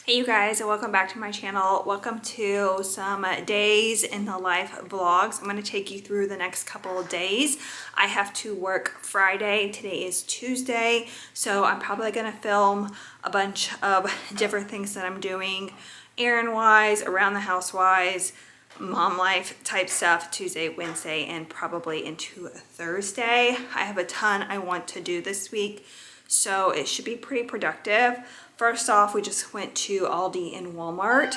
Hey you guys, and welcome back to my channel. Welcome to some days in the life vlogs. I'm going to take you through the next couple of days. I have to work Friday. Today is Tuesday, so I'm probably going to film a bunch of different things that I'm doing errand wise, around the house wise, mom life type stuff Tuesday, Wednesday, and probably into Thursday. I have a ton I want to do this week, so it should be pretty productive. First off, we just went to Aldi and Walmart.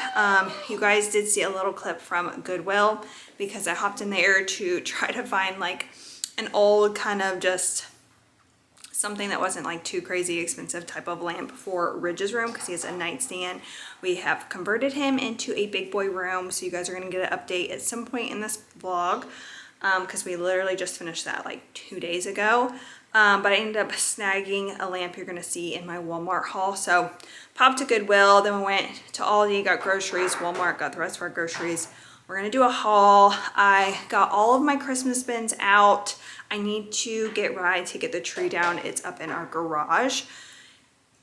You guys did see a little clip from Goodwill because I hopped in there to try to find like an old kind of just something that wasn't like too crazy expensive type of lamp for Ridge's room because he has a nightstand. We have converted him into a big boy room, so you guys are going to get an update at some point in this vlog because we literally just finished that like 2 days ago. But I ended up snagging a lamp you're going to see in my Walmart haul. So popped to Goodwill, then we went to Aldi, got groceries, Walmart, got the rest of our groceries. We're going to do a haul. I got all of my Christmas bins out. I need to get Rye to get the tree down. It's up in our garage.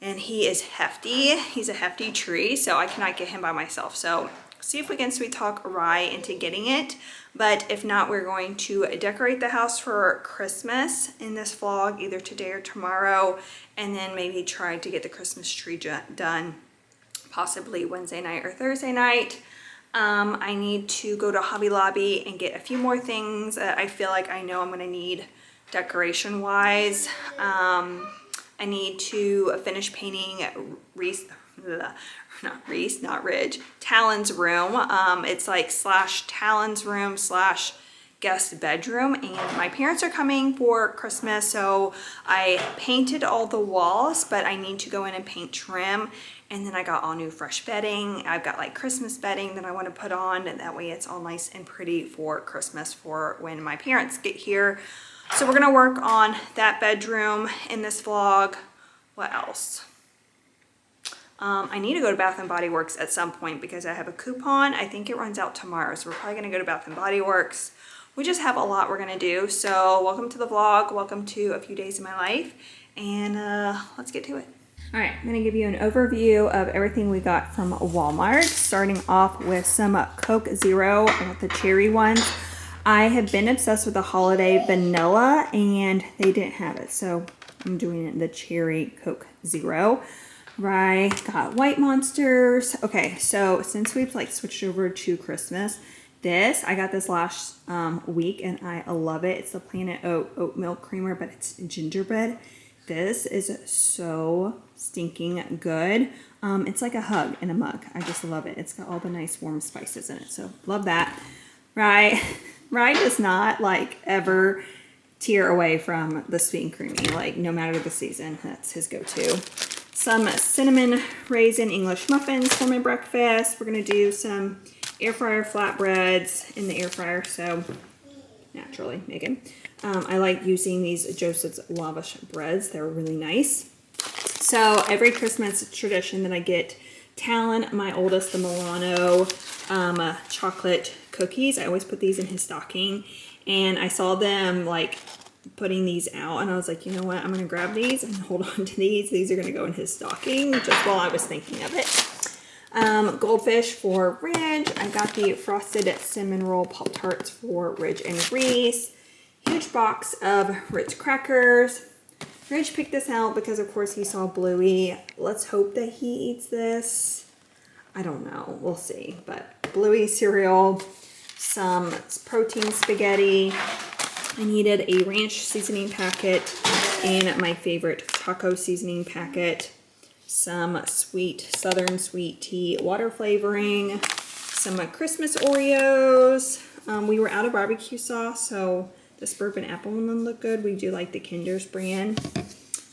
And he is hefty. He's a hefty tree, so I cannot get him by myself. So see if we can sweet talk Rye into getting it. But if not, we're going to decorate the house for Christmas in this vlog, either today or tomorrow, and then maybe try to get the Christmas tree done possibly Wednesday night or Thursday night. I need to go to Hobby Lobby and get a few more things that I feel like I know I'm going to need decoration wise. I need to finish painting Talon's room. It's like slash Talon's room slash guest bedroom, and my parents are coming for Christmas, so I painted all the walls, but I need to go in and paint trim. And then I got all new fresh bedding. I've got like Christmas bedding that I want to put on, and that way it's all nice and pretty for Christmas for when my parents get here. So we're gonna work on that bedroom in this vlog. What else? I need to go to Bath & Body Works at some point because I have a coupon. I think it runs out tomorrow, so we're probably going to go to Bath & Body Works. We just have a lot we're going to do. So welcome to the vlog. Welcome to a few days in my life. And let's get to it. All right, I'm going to give you an overview of everything we got from Walmart, starting off with some Coke Zero. I got the cherry ones. I have been obsessed with the holiday vanilla, and they didn't have it. So I'm doing the cherry Coke Zero. Rye got White Monsters. Okay, so since we've like switched over to Christmas, I got this last week and I love it. It's the Planet oat milk creamer, but it's gingerbread. This is so stinking good. It's like a hug in a mug. I just love it. It's got all the nice warm spices in it, so love that. Rye does not like ever tear away from the sweet and creamy. Like no matter the season, that's his go-to. Some cinnamon raisin English muffins for my breakfast. We're gonna do some air fryer flatbreads in the air fryer, so naturally, Megan. I like using these Joseph's Lavish breads. They're really nice. So every Christmas tradition that I get Talon, my oldest, the Milano chocolate cookies. I always put these in his stocking, and I saw them like putting these out, and I was like, you know what, I'm gonna grab these and hold on to these. These are gonna go in his stocking just while I was thinking of it. Goldfish for Ridge. I got the frosted cinnamon roll Pop-Tarts for Ridge and Reese. Huge box of Ritz crackers. Ridge picked this out because of course he saw Bluey. Let's hope that he eats this. I don't know, we'll see. But Bluey cereal, some protein spaghetti. I needed a ranch seasoning packet and my favorite taco seasoning packet, some southern sweet tea water flavoring, some Christmas Oreos. We were out of barbecue sauce, so this bourbon apple one looked good. We do like the Kinder's brand.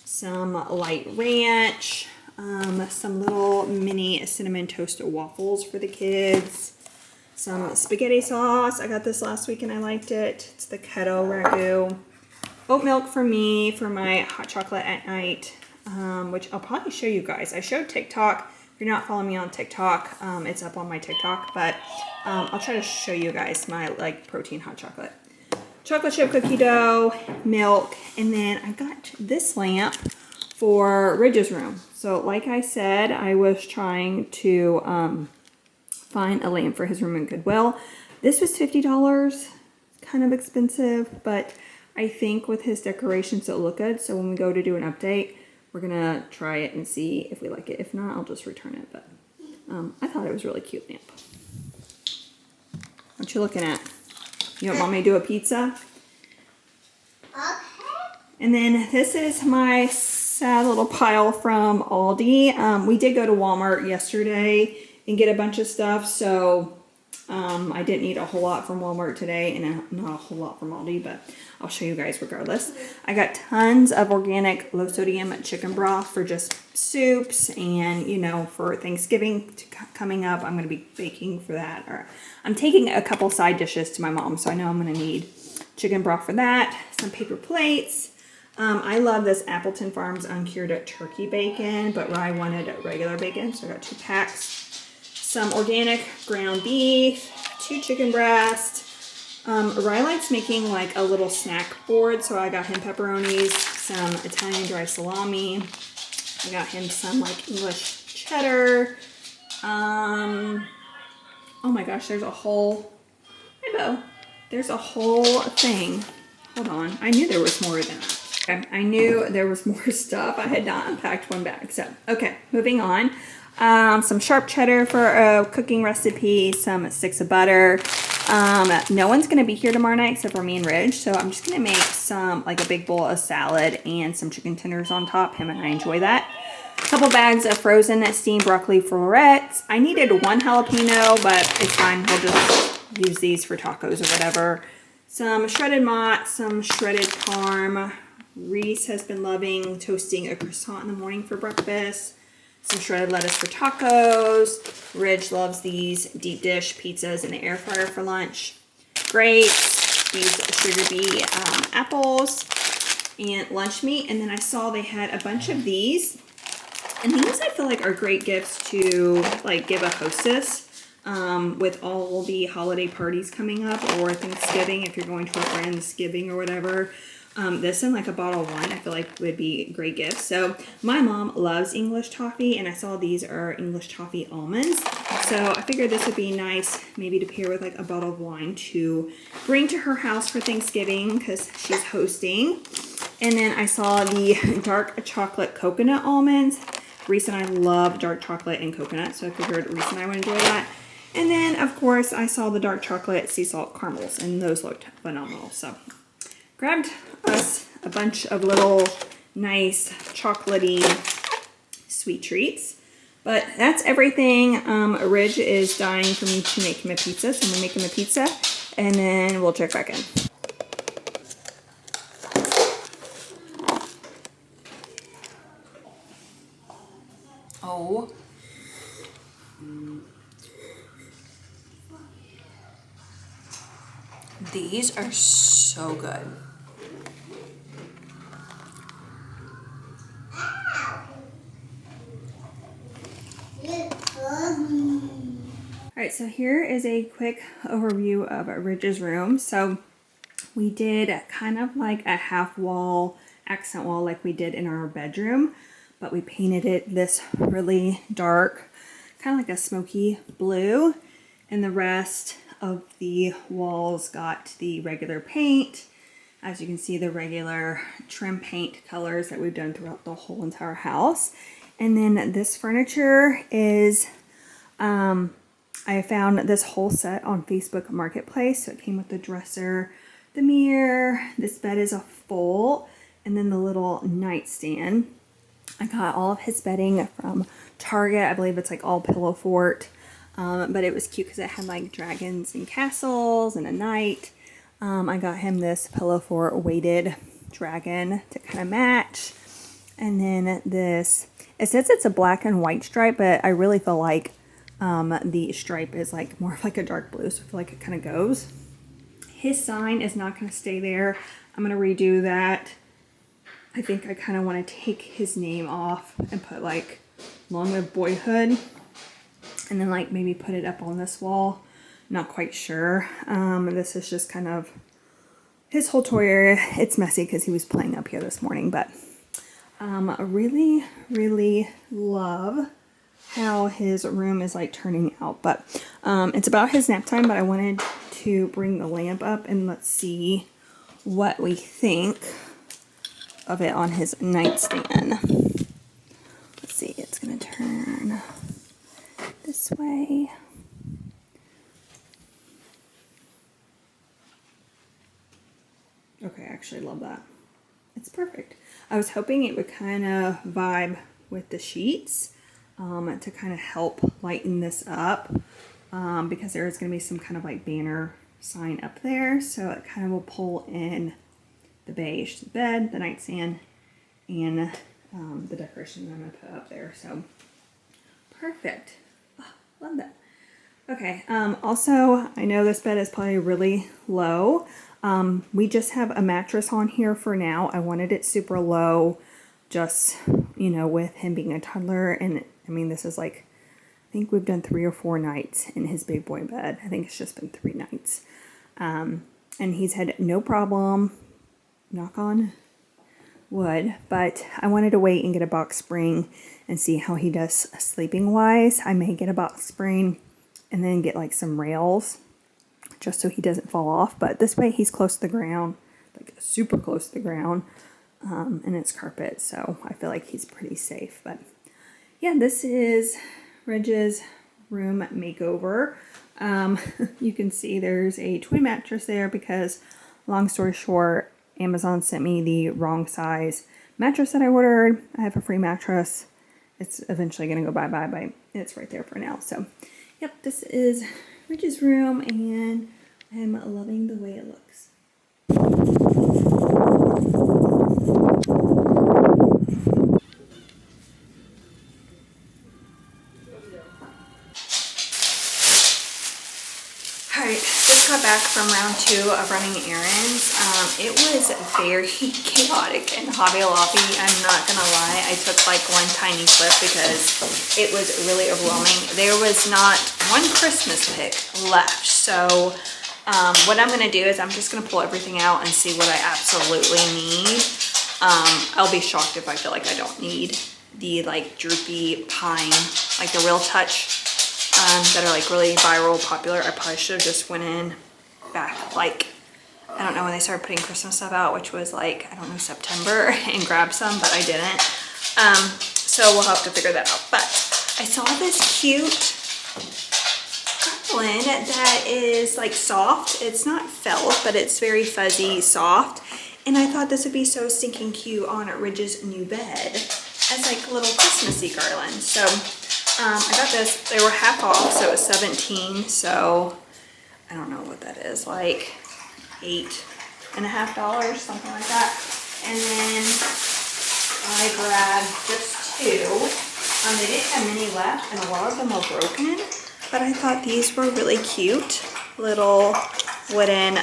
Some light ranch, some little mini cinnamon toast waffles for the kids. Some spaghetti sauce. I got this last week and I liked it. It's the keto ragu. Oat milk for me for my hot chocolate at night, which I'll probably show you guys. I showed TikTok. If you're not following me on TikTok, it's up on my TikTok, but I'll try to show you guys my like protein hot chocolate. Chocolate chip cookie dough, milk, and then I got this lamp for Ridge's room. So So like I said, I was trying to find a lamp for his room in Goodwill. This was $50, kind of expensive, but I think with his decorations it'll look good. So when we go to do an update, we're gonna try it and see if we like it. If not, I'll just return it, but I thought it was a really cute lamp. What you looking at? You want mommy to do a pizza? Okay. And then this is my sad little pile from Aldi. We did go to Walmart yesterday and get a bunch of stuff, so I didn't eat a whole lot from Walmart today, and not a whole lot from Aldi, but I'll show you guys regardless. I got tons of organic low sodium chicken broth for just soups, and you know, for Thanksgiving coming up, I'm going to be baking for that. Or I'm taking a couple side dishes to my mom, so I know I'm going to need chicken broth for that. Some paper plates. I love this Appleton Farms uncured turkey bacon, but Rye wanted regular bacon, so I got 2 packs. Some organic ground beef, 2 chicken breasts. Rye likes making like a little snack board, so I got him pepperonis, some Italian dry salami. I got him some like English cheddar. Oh my gosh, there's a whole, hi Bo, there's a whole thing. Hold on, I knew there was more than that. Okay, I knew there was more stuff. I had not unpacked one bag. So, okay, moving on. Some sharp cheddar for a cooking recipe, some sticks of butter. No one's going to be here tomorrow night except for me and Ridge. So I'm just going to make some, like a big bowl of salad and some chicken tenders on top. Him and I enjoy that. A couple bags of frozen steamed broccoli florets. I needed 1 jalapeno, but it's fine. We'll just use these for tacos or whatever. Some shredded mott, some shredded parm. Reese has been loving toasting a croissant in the morning for breakfast. Some shredded lettuce for tacos. Ridge loves these deep dish pizzas in the air fryer for lunch. Grapes, these sugar bee apples, and lunch meat. And then I saw they had a bunch of these. And these I feel like are great gifts to like give a hostess with all the holiday parties coming up, or Thanksgiving if you're going to a Friendsgiving or whatever. This and like a bottle of wine I feel like would be great gifts. So my mom loves English toffee, and I saw these are English toffee almonds. So I figured this would be nice maybe to pair with like a bottle of wine to bring to her house for Thanksgiving because she's hosting. And then I saw the dark chocolate coconut almonds. Reese and I love dark chocolate and coconut, so I figured Reese and I would enjoy that. And then of course I saw the dark chocolate sea salt caramels, and those looked phenomenal. So grabbed us a bunch of little nice chocolatey sweet treats. But that's everything. Ridge is dying for me to make him a pizza, so I'm gonna make him a pizza and then we'll check back in. Oh. These are so good. Alright, so here is a quick overview of Ridge's room. So we did kind of like a half wall, accent wall like we did in our bedroom, but we painted it this really dark, kind of like a smoky blue, and the rest of the walls got the regular paint. As you can see, the regular trim paint colors that we've done throughout the whole entire house. And then this furniture is, I found this whole set on Facebook Marketplace. So it came with the dresser, the mirror, this bed is a full, and then the little nightstand. I got all of his bedding from Target. I believe it's like all pillow fort. But it was cute because it had like dragons and castles and a knight. I got him this pillow fort weighted dragon to kind of match. And then this, it says it's a black and white stripe, but I really feel like the stripe is like more of like a dark blue, so I feel like it kind of goes. His sign is not going to stay there. I'm going to redo that. I think I kind of want to take his name off and put like Long Live Boyhood, and then like maybe put it up on this wall. Not quite sure. This is just kind of his whole toy area. It's messy because he was playing up here this morning, but I really love how his room is like turning out, but it's about his nap time, but I wanted to bring the lamp up and let's see what we think of it on his nightstand. Let's see, it's gonna turn this way. Okay, I actually love that. It's perfect. I was hoping it would kind of vibe with the sheets to kind of help lighten this up because there is going to be some kind of like banner sign up there. So it kind of will pull in the beige to the bed, the nightstand, and the decoration I'm going to put up there. So perfect. Oh, love that. Okay, also, I know this bed is probably really low. We just have a mattress on here for now. I wanted it super low, just, you know, with him being a toddler. And I mean, this is like, I think we've done 3 or 4 nights in his big boy bed. I think it's just been 3 nights. And he's had no problem, knock on wood, but I wanted to wait and get a box spring and see how he does sleeping wise. I may get a box spring and then get like some rails just so he doesn't fall off, but this way he's close to the ground, like super close to the ground, and it's carpet, so I feel like he's pretty safe. But yeah, this is Reg's room makeover. You can see there's a twin mattress there because, long story short, Amazon sent me the wrong size mattress that I ordered. I have a free mattress. It's eventually going to go bye-bye, but it's right there for now. So yep, this is Reg's room, and I'm loving the way it looks. Alright, just got back from round 2 of running errands. It was very chaotic in Hobby Lobby. I'm not gonna lie, I took like one tiny clip because it was really overwhelming. There was not one Christmas pick left, so what I'm gonna do is I'm just gonna pull everything out and see what I absolutely need. I'll be shocked if I feel like I don't need the like droopy pine, like the Real Touch that are like really viral, popular. I probably should have just went in back like, I don't know when they started putting Christmas stuff out, which was like, I don't know, September, and grabbed some, but I didn't. So we'll have to figure that out. But I saw this cute garland that is like soft. It's not felt, but it's very fuzzy, soft. And I thought this would be so stinking cute on Ridge's new bed as like a little Christmassy garland. So I got this, they were half off, so it was $17. So I don't know what that is, like $8.50, something like that. And then I grabbed just 2. They didn't have many left, and a lot of them are broken, but I thought these were really cute little wooden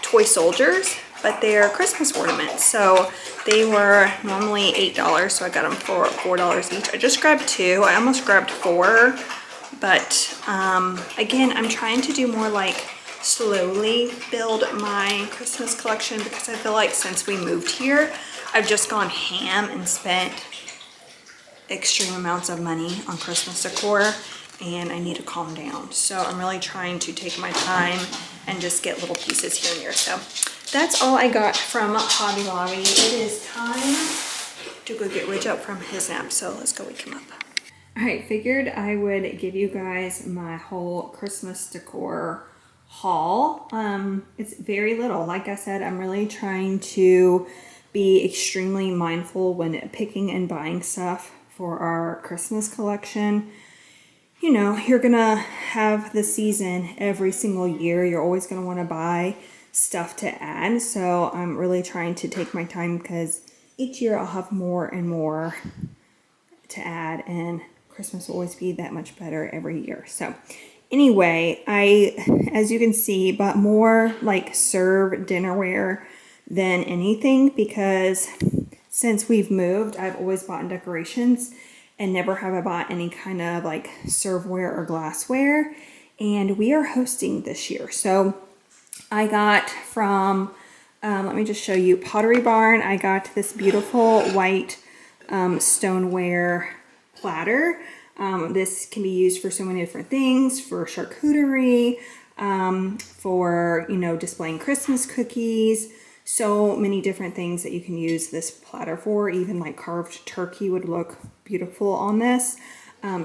toy soldiers, but they're Christmas ornaments. So they were normally $8, so I got them for $4 each. I just grabbed 2. I almost grabbed 4, but again, I'm trying to do more like slowly build my Christmas collection because I feel like since we moved here, I've just gone ham and spent extreme amounts of money on Christmas decor, and I need to calm down. So I'm really trying to take my time and just get little pieces here and there. So that's all I got from Hobby Lobby. It is time to go get Ridge up from his nap, so let's go wake him up. All right, figured I would give you guys my whole Christmas decor haul. It's very little. Like I said, I'm really trying to be extremely mindful when picking and buying stuff for our Christmas collection. You know, you're gonna have the season every single year. You're always gonna want to buy stuff to add. So I'm really trying to take my time because each year I'll have more and more to add, and Christmas will always be that much better every year. So anyway, I, as you can see, bought more like serve dinnerware than anything because since we've moved, I've always bought decorations and never have I bought any kind of like serveware or glassware. And we are hosting this year. So I got from Let me just show you Pottery Barn. I got this beautiful white stoneware platter. This can be used for so many different things, for charcuterie, for, you know, displaying Christmas cookies, so many different things that you can use this platter for. Even like carved turkey would look beautiful on this.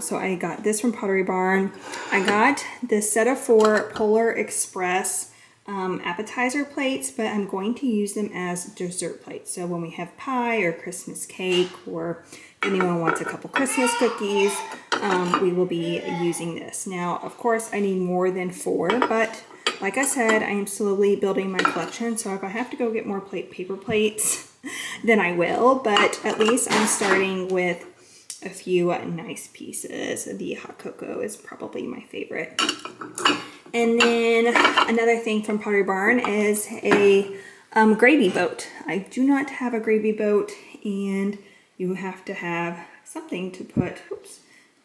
So I got this from Pottery Barn. I got this set of 4 Polar Express appetizer plates, but I'm going to use them as dessert plates. So when we have pie or Christmas cake, or if anyone wants a couple Christmas cookies, we will be using this. Now, of course, I need more than 4, but like I said, I am slowly building my collection. So if I have to go get more paper plates, then I will, but at least I'm starting with a few nice pieces. The hot cocoa is probably my favorite. And then another thing from Pottery Barn is a gravy boat. I do not have a gravy boat, and you have to have something to put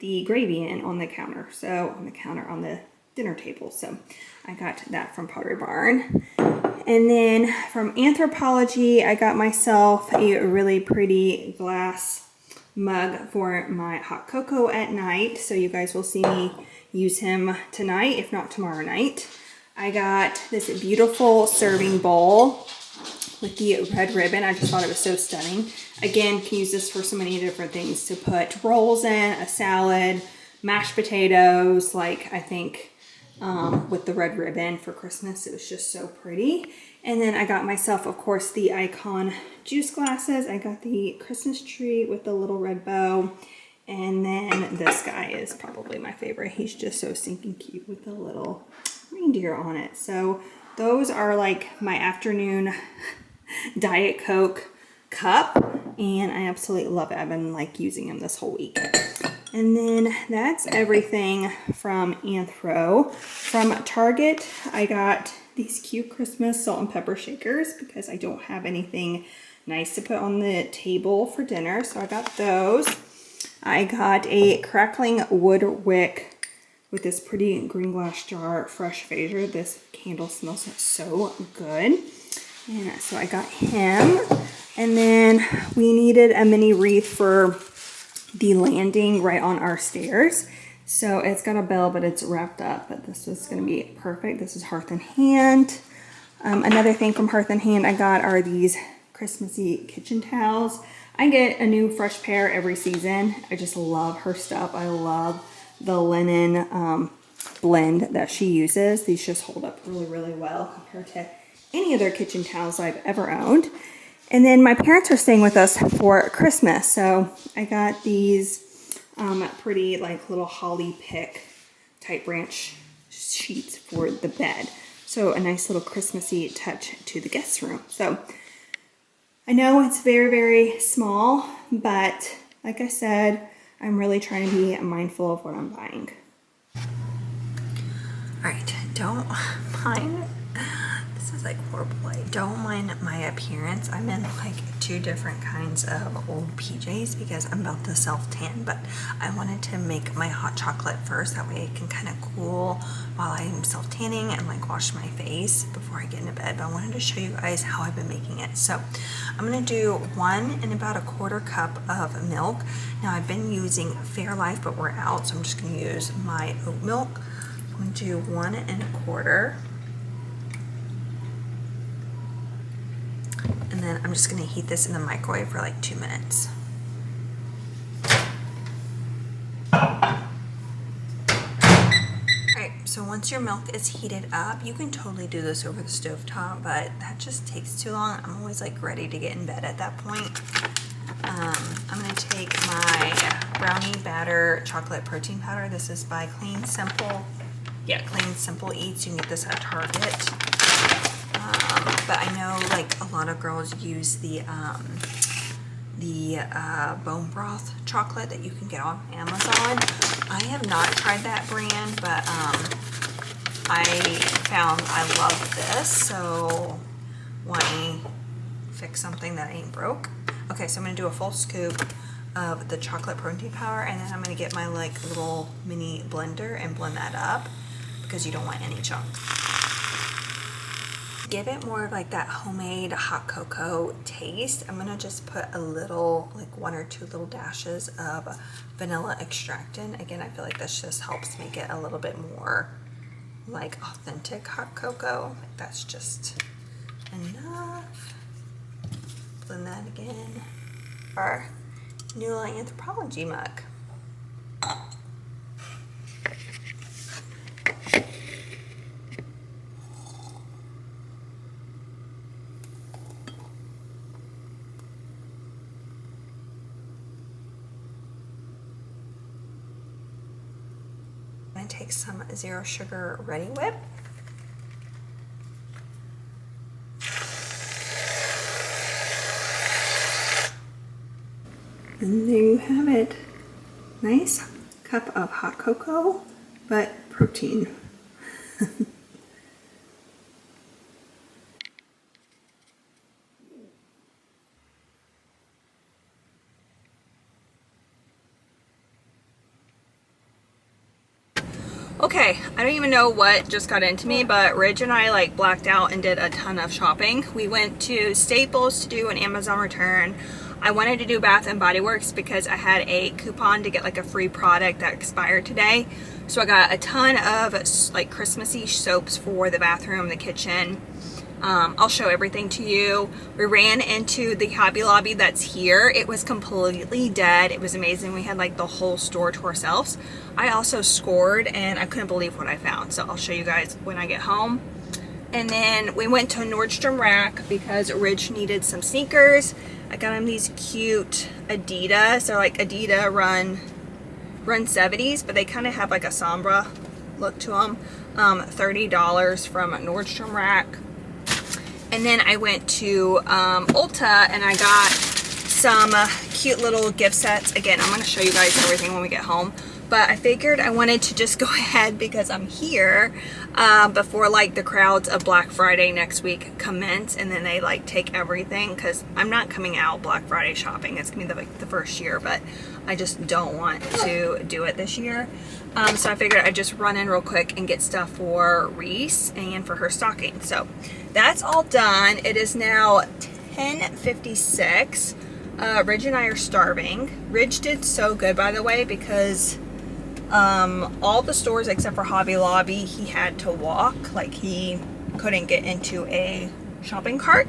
the gravy in on the counter. So on the dinner table. So I got that from Pottery Barn. And then from Anthropology, I got myself a really pretty glass mug for my hot cocoa at night. So you guys will see me use him tonight, if not tomorrow night. I got this beautiful serving bowl with the red ribbon. I just thought it was so stunning. Again, can use this for so many different things, to put rolls in, a salad, mashed potatoes, like I think with the red ribbon for Christmas. It was just so pretty. And then I got myself, of course, the Icon juice glasses. I got the Christmas tree with the little red bow. And then this guy is probably my favorite. He's just so stinking cute with the little reindeer on it. So those are like my afternoon Diet Coke cup. And I absolutely love it. I've been like using them this whole week. And then that's everything from Anthro. From Target, I got these cute Christmas salt and pepper shakers because I don't have anything nice to put on the table for dinner. So I got those. I got a crackling wood wick with this pretty green glass jar, fresh Fraser. This candle smells so good. And so I got him. And then we needed a mini wreath for the landing right on our stairs. So it's got a bell, but it's wrapped up, but this was going to be perfect. This is Hearth and Hand. Another thing from Hearth and Hand I got are these Christmassy kitchen towels. I get a new fresh pair every season. I just love her stuff. I love the linen blend that she uses. These just hold up really, really well compared to any other kitchen towels I've ever owned. And then my parents are staying with us for Christmas, so I got these pretty like little holly pick type branch sheets for the bed. So a nice little Christmassy touch to the guest room. So I know it's very, very small, but like I said, I'm really trying to be mindful of what I'm buying. All right, don't mind. This is like horrible. Don't mind my appearance. I'm in like 2 different kinds of old PJs because I'm about to self-tan, but I wanted to make my hot chocolate first. That way it can kind of cool while I'm self-tanning and like wash my face before I get into bed. But I wanted to show you guys how I've been making it. So I'm going to do 1 and about 1/4 cup of milk. Now I've been using Fairlife, but we're out, so I'm just going to use my oat milk. I'm going to do 1 1/4. And then I'm just going to heat this in the microwave for like 2 minutes. Alright, so once your milk is heated up, you can totally do this over the stovetop, but that just takes too long. I'm always like ready to get in bed at that point. I'm going to take my brownie batter chocolate protein powder. This is by Clean Simple. Yeah, Clean Simple Eats. You can get this at Target. But I know like a lot of girls use the bone broth chocolate that you can get on Amazon. I have not tried that brand, but I found I love this, so why fix something that ain't broke? Okay, so I'm gonna do a full scoop of the chocolate protein powder, and then I'm gonna get my like little mini blender and blend that up because you don't want any chunk. give it more of like that homemade hot cocoa taste, I'm gonna just put a little, like 1 or 2 little dashes of vanilla extract in. Again, I feel like this just helps make it a little bit more like authentic hot cocoa. That's just enough. Blend that again. Our new little anthropology mug. I'm gonna take some zero sugar Ready Whip. And there you have it. Nice cup of hot cocoa, but protein. Okay, I don't even know what just got into me, but Ridge and I like blacked out and did a ton of shopping. We went to Staples to do an Amazon return. I wanted to do Bath and Body Works because I had a coupon to get like a free product that expired today. So I got a ton of like Christmassy soaps for the bathroom, the kitchen. I'll show everything to you. We ran into the Hobby Lobby that's here. It was completely dead. It was amazing. We had like the whole store to ourselves. I also scored and I couldn't believe what I found. So I'll show you guys when I get home. And then we went to Nordstrom Rack because Ridge needed some sneakers. I got him these cute Adidas. They're like Adidas Run 70s, but they kind of have like a Sombra look to them. $30 from Nordstrom Rack. And then I went to Ulta and I got some cute little gift sets. Again, I'm going to show you guys everything when we get home. But I figured I wanted to just go ahead because I'm here before like the crowds of Black Friday next week commence. And then they like take everything because I'm not coming out Black Friday shopping. It's going to be like the first year, but I just don't want to do it this year. So I figured I'd just run in real quick and get stuff for Reese and for her stocking. So that's all done. It is now 10:56. Ridge and I are starving. Ridge did so good, by the way, because all the stores except for Hobby Lobby, he had to walk. Like he couldn't get into a shopping cart.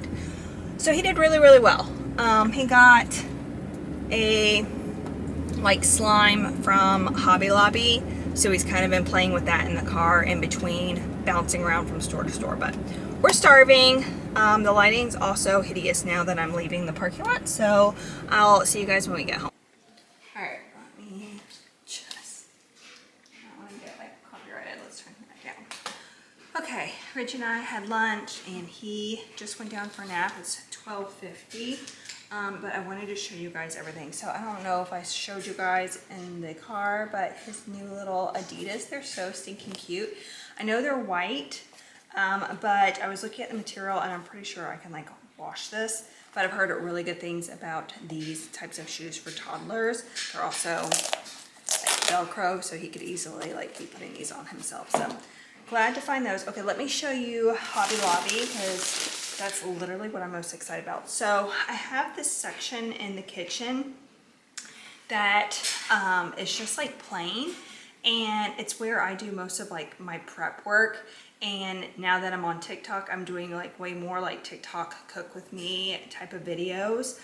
So he did really, really well. He got a like slime from Hobby Lobby. So he's kind of been playing with that in the car in between bouncing around from store to store. But we're starving. The lighting's also hideous now that I'm leaving the parking lot. So I'll see you guys when we get home. Alright, let me just, I don't want to get like copyrighted. Let's turn that down. Okay, Rich and I had lunch and he just went down for a nap. It's 12:50. But I wanted to show you guys everything. So I don't know if I showed you guys in the car, but his new little Adidas, they're so stinking cute. I know they're white, but I was looking at the material and I'm pretty sure I can like wash this. But I've heard really good things about these types of shoes for toddlers. They're also like Velcro, so he could easily like be putting these on himself. So glad to find those. Okay, let me show you Hobby Lobby because that's literally what I'm most excited about. So I have this section in the kitchen that is just like plain, and it's where I do most of like my prep work. And now that I'm on TikTok, I'm doing like way more like TikTok cook with me type of videos,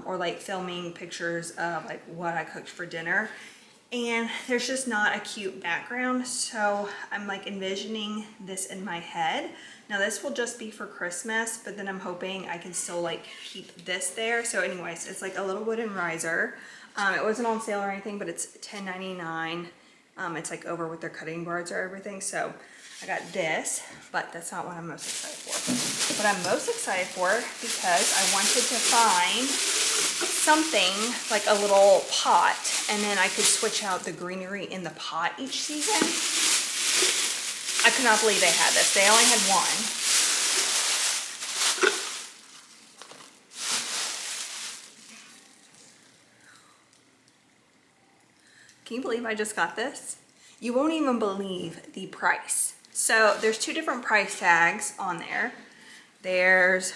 or like filming pictures of like what I cooked for dinner. And there's just not a cute background, so I'm like envisioning this in my head. Now this will just be for Christmas, but then I'm hoping I can still like keep this there. So anyways, it's like a little wooden riser. It wasn't on sale or anything, but it's $10.99. It's like over with their cutting boards or everything. So I got this, but that's not what I'm most excited for. What I'm most excited for, because I wanted to find something like a little pot, and then I could switch out the greenery in the pot each season. I could not believe they had this. They only had one. Can you believe I just got this? You won't even believe the price. So there's two different price tags on there. There's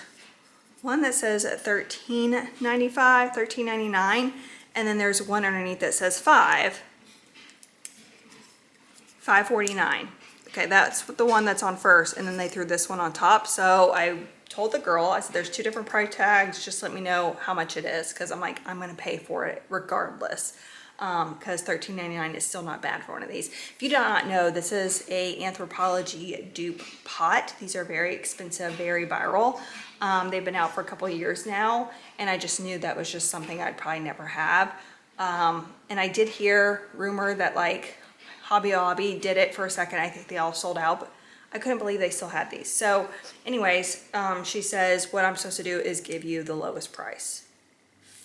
one that says $13.95, $13.99, and then there's one underneath that says $5.49. Okay, that's the one that's on first, and then they threw this one on top. So I told the girl, I said, there's two different price tags, just let me know how much it is, because I'm like, I'm gonna pay for it regardless, because $13.99 is still not bad for one of these. If you do not know, this is a Anthropology dupe pot. These are very expensive, very viral. They've been out for a couple of years now, and I just knew that was just something I'd probably never have. And I did hear rumor that like Hobby Lobby did it for a second. I think they all sold out, but I couldn't believe they still had these. So anyways, she says what I'm supposed to do is give you the lowest price.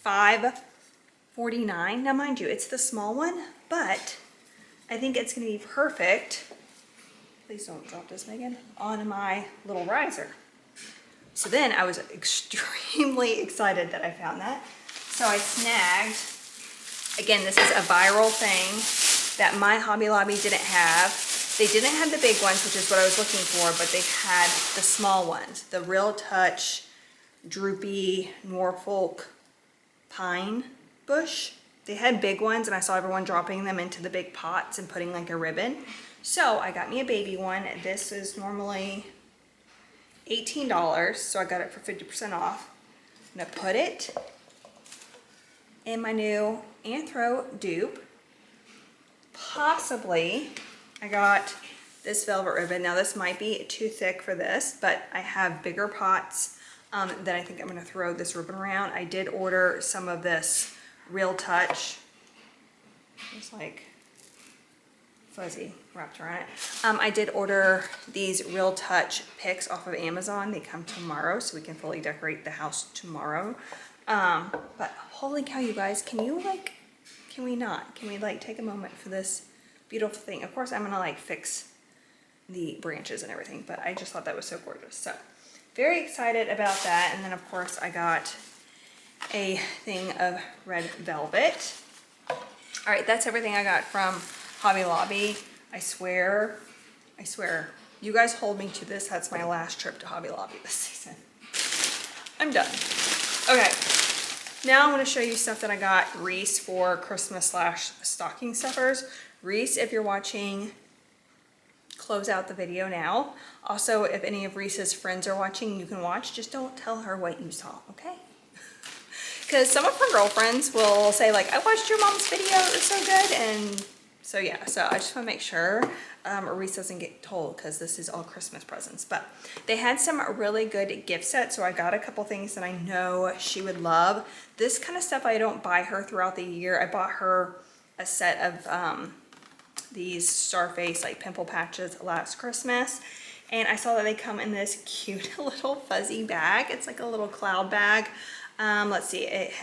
$5.49. Now mind you, it's the small one, but I think it's gonna be perfect. Please don't drop this, Megan, on my little riser. So then I was extremely excited that I found that. So I snagged, again, this is a viral thing that my Hobby Lobby didn't have. They didn't have the big ones, which is what I was looking for, but they had the small ones, the Real Touch Droopy Norfolk Pine Bush. They had big ones, and I saw everyone dropping them into the big pots and putting like a ribbon. So I got me a baby one. This is normally $18, so I got it for 50% off. I'm gonna put it in my new Anthro dupe. Possibly, I got this velvet ribbon. Now this might be too thick for this, but I have bigger pots that I think I'm gonna throw this ribbon around. I did order some of this Real Touch. It's like fuzzy wrapped around it. I did order these Real Touch picks off of Amazon. They come tomorrow, so we can fully decorate the house tomorrow. But holy cow, you guys, can we like take a moment for this beautiful thing? Of course, I'm gonna like fix the branches and everything, but I just thought that was so gorgeous. So very excited about that. And then of course I got a thing of red velvet. All right, that's everything I got from Hobby Lobby. I swear, you guys hold me to this. That's my last trip to Hobby Lobby this season. I'm done. Okay, now I'm gonna show you stuff that I got Reese for Christmas / stocking stuffers. Reese, if you're watching, close out the video now. Also, if any of Reese's friends are watching, you can watch. Just don't tell her what you saw, okay? Because some of her girlfriends will say like, I watched your mom's video, it was so good. And so yeah, so I just want to make sure Reese doesn't get told, because this is all Christmas presents. But they had some really good gift sets, so I got a couple things that I know she would love. This kind of stuff I don't buy her throughout the year. I bought her a set of these Starface like pimple patches last Christmas, and I saw that they come in this cute little fuzzy bag. It's like a little cloud bag. Let's see, it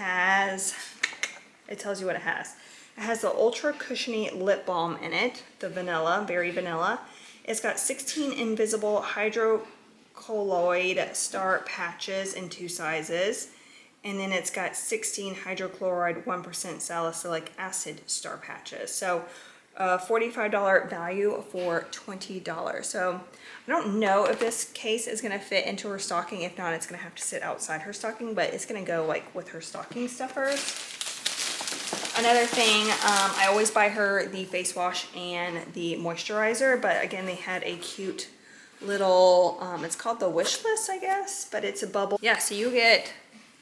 tells you what it has. It has the ultra cushiony lip balm in it, the vanilla, very vanilla. It's got 16 invisible hydrocolloid star patches in 2 sizes. And then it's got 16 hydrochloride 1% salicylic acid star patches. So $45 value for $20. So I don't know if this case is gonna fit into her stocking. If not, it's gonna have to sit outside her stocking, but it's gonna go like with her stocking stuffers. Another thing, I always buy her the face wash and the moisturizer, but again, they had a cute little, it's called the wish list, I guess, but it's a bubble. Yeah, so you get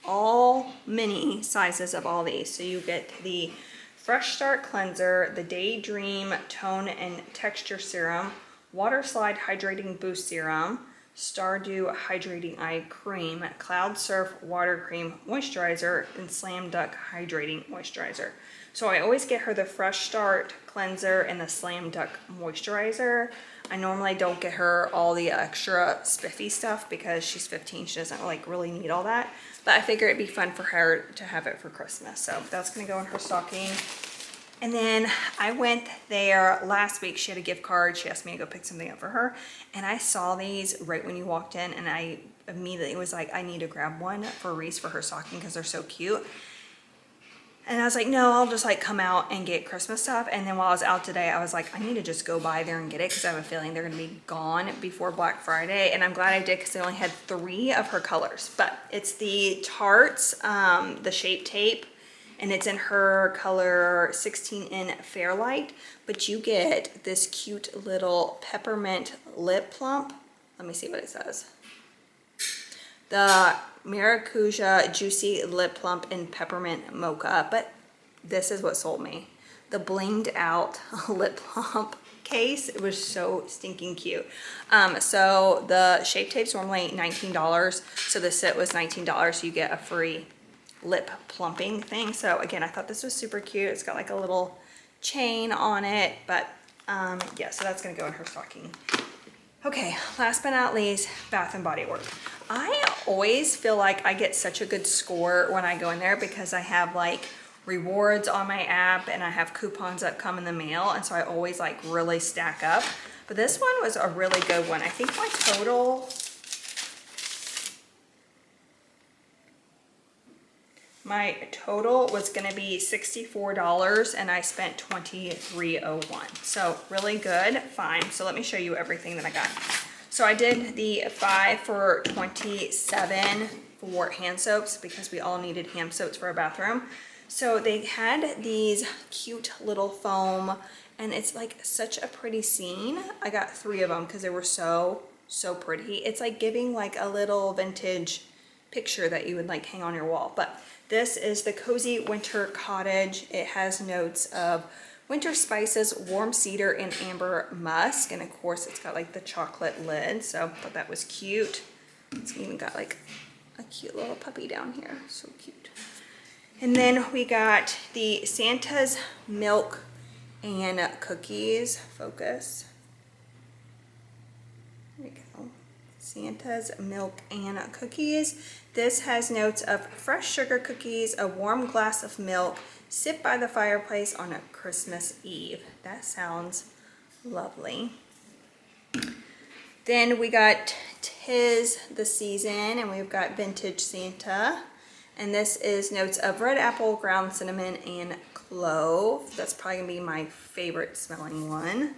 all mini sizes of all these. So you get the Fresh Start Cleanser, the Daydream Tone and Texture Serum, Water Slide Hydrating Boost Serum, Stardew Hydrating Eye Cream, Cloud Surf Water Cream Moisturizer, and Slam Dunk Hydrating Moisturizer. So I always get her the Fresh Start Cleanser and the Slam Dunk Moisturizer. I normally don't get her all the extra spiffy stuff because she's 15. She doesn't like really need all that. But I figure it'd be fun for her to have it for Christmas. So that's gonna go in her stocking. And then I went there last week. She had a gift card. She asked me to go pick something up for her. And I saw these right when you walked in, and I immediately was like, I need to grab one for Reese for her stocking because they're so cute. And I was like, no, I'll just like come out and get Christmas stuff. And then while I was out today, I was like, I need to just go by there and get it because I have a feeling they're going to be gone before Black Friday. And I'm glad I did because they only had 3 of her colors. But it's the Tarts, the Shape Tape, and it's in her color 16 in Fairlight. But you get this cute little peppermint lip plump. Let me see what it says. The Maracuja Juicy Lip Plump in Peppermint Mocha, but this is what sold me. The blinged out lip plump case, it was so stinking cute. So the Shape Tape's normally $19, so the set was $19, so you get a free lip plumping thing. So again, I thought this was super cute. It's got like a little chain on it, but yeah, so that's gonna go in her stocking. Okay, last but not least, Bath and Body Works. I always feel like I get such a good score when I go in there because I have like rewards on my app and I have coupons that come in the mail, and so I always like really stack up. But this one was a really good one. I think my total was gonna be $64 and I spent $23.01. So really good, fine. So let me show you everything that I got. So I did the 5 for $27 for hand soaps because we all needed hand soaps for our bathroom. So they had these cute little foam and it's like such a pretty scene. I got 3 of them because they were so pretty. It's like giving like a little vintage picture that you would like hang on your wall. But this is the Cozy Winter Cottage. It has notes of winter spices, warm cedar, and amber musk. And of course, it's got like the chocolate lid. So I thought that was cute. It's even got like a cute little puppy down here. So cute. And then we got the Santa's Milk and Cookies. Focus. There we go. Santa's Milk and Cookies. This has notes of fresh sugar cookies, a warm glass of milk, sit by the fireplace on a Christmas Eve. That sounds lovely. Then we got 'Tis the Season, and we've got Vintage Santa. And this is notes of red apple, ground cinnamon, and clove. That's probably gonna be my favorite smelling one.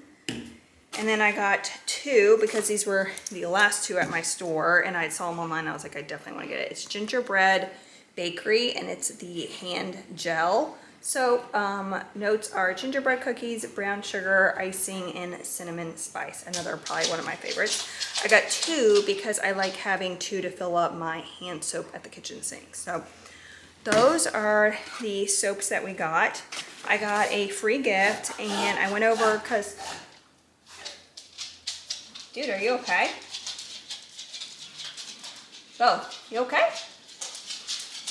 And then I got 2 because these were the last 2 at my store and I saw them online. I was like, I definitely want to get it. It's gingerbread bakery and it's the hand gel. So notes are gingerbread cookies, brown sugar, icing, and cinnamon spice. Another probably one of my favorites. I got 2 because I like having 2 to fill up my hand soap at the kitchen sink. So those are the soaps that we got. I got a free gift and I went over because... Dude, are you okay? Oh, you okay?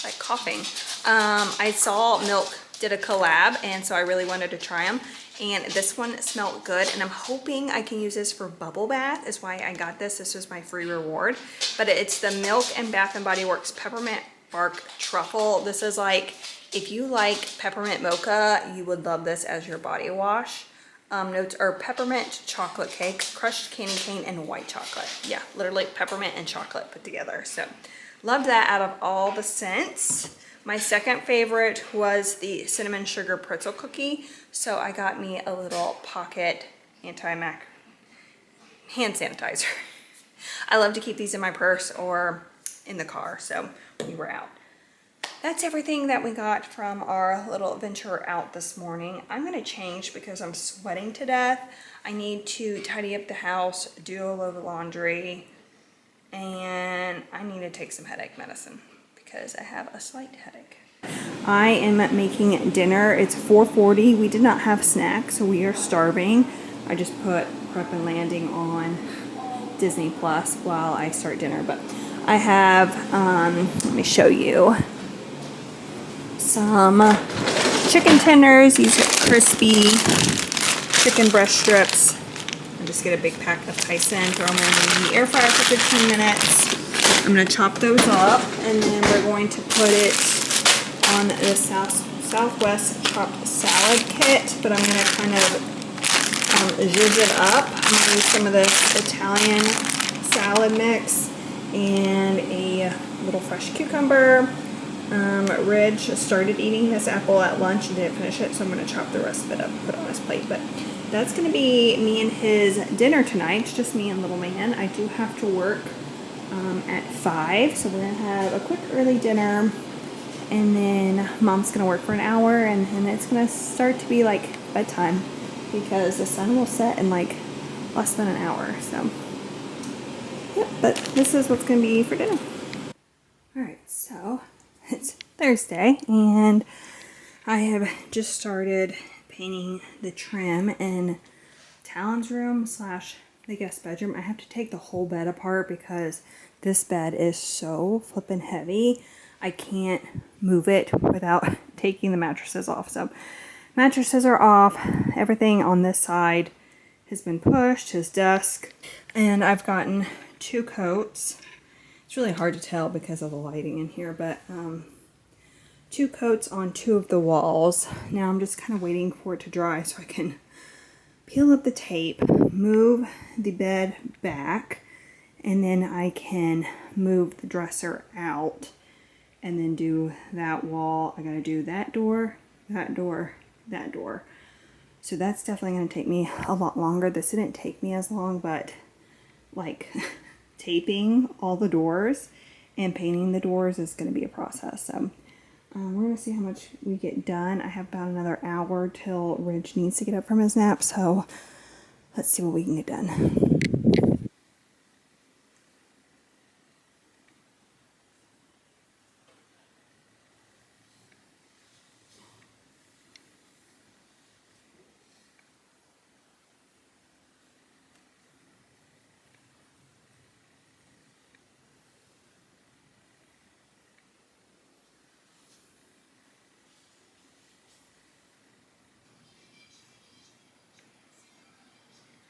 Like coughing. I saw Milk did a collab, and so I really wanted to try them. And this one smelled good, and I'm hoping I can use this for bubble bath, is why I got this. This was my free reward. But it's the Milk and Bath and Body Works Peppermint Bark Truffle. This is like, if you like peppermint mocha, you would love this as your body wash. Notes are peppermint chocolate cake, crushed candy cane, and white chocolate. Yeah, literally peppermint and chocolate put together. So loved that out of all the scents. My second favorite was the cinnamon sugar pretzel cookie. So I got me a little pocket anti-mac hand sanitizer. I love to keep these in my purse or in the car. So we were out. That's everything that we got from our little venture out this morning. I'm gonna change because I'm sweating to death. I need to tidy up the house, do a load of laundry, and I need to take some headache medicine because I have a slight headache. I am making dinner. It's 4:40. We did not have snacks, so we are starving. I just put Prep and Landing on Disney Plus while I start dinner, but I have, let me show you. Some chicken tenders. These are crispy chicken breast strips. I just get a big pack of Tyson, throw them in the air fryer for 15 minutes. I'm going to chop those up and then we're going to put it on the Southwest chopped salad kit, but I'm going to kind of zhuzh it up. I'm going to use some of this Italian salad mix and a little fresh cucumber, Ridge started eating this apple at lunch and didn't finish it, so I'm going to chop the rest of it up and put it on his plate. But that's going to be me and his dinner tonight. It's just me and little man. I do have to work at 5, so we're going to have a quick early dinner, and then Mom's going to work for an hour, and then it's going to start to be like bedtime because the sun will set in like less than an hour. So, yep, but this is what's going to be for dinner. Alright, so it's Thursday, and I have just started painting the trim in Talon's room slash the guest bedroom. I have to take the whole bed apart because this bed is so flippin' heavy. I can't move it without taking the mattresses off. So mattresses are off. Everything on this side has been pushed, his desk, and I've gotten 2 coats. It's really hard to tell because of the lighting in here, but 2 coats on 2 of the walls. Now I'm just kind of waiting for it to dry so I can peel up the tape, move the bed back, and then I can move the dresser out and then do that wall. I gotta do that door, that door, that door. So that's definitely gonna take me a lot longer. This didn't take me as long, but like taping all the doors and painting the doors is gonna be a process. So we're gonna see how much we get done. I have about another hour till Ridge needs to get up from his nap, so let's see what we can get done.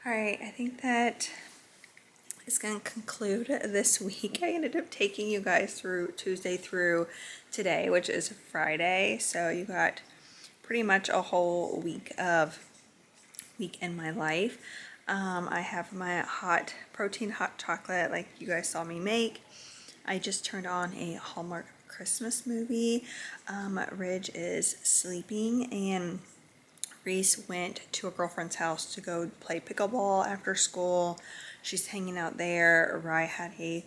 Alright, I think that is going to conclude this week. I ended up taking you guys through Tuesday through today, which is Friday. So you got pretty much a whole week in my life. I have my protein hot chocolate like you guys saw me make. I just turned on a Hallmark Christmas movie. Ridge is sleeping, and Reese went to a girlfriend's house to go play pickleball after school. She's hanging out there. Rye had a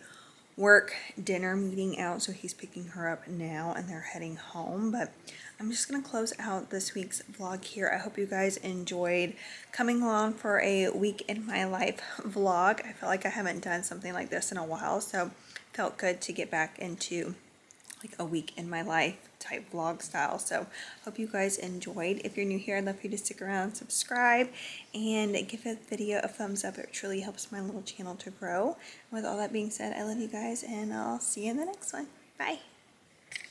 work dinner meeting out, so he's picking her up now, and they're heading home. But I'm just going to close out this week's vlog here. I hope you guys enjoyed coming along for a week in my life vlog. I feel like I haven't done something like this in a while, so felt good to get back into like a week in my life type vlog style. So hope you guys enjoyed. If you're new here, I'd love for you to stick around, subscribe, and give the video a thumbs up. It truly helps my little channel to grow. With all that being said, I love you guys, and I'll see you in the next one. Bye.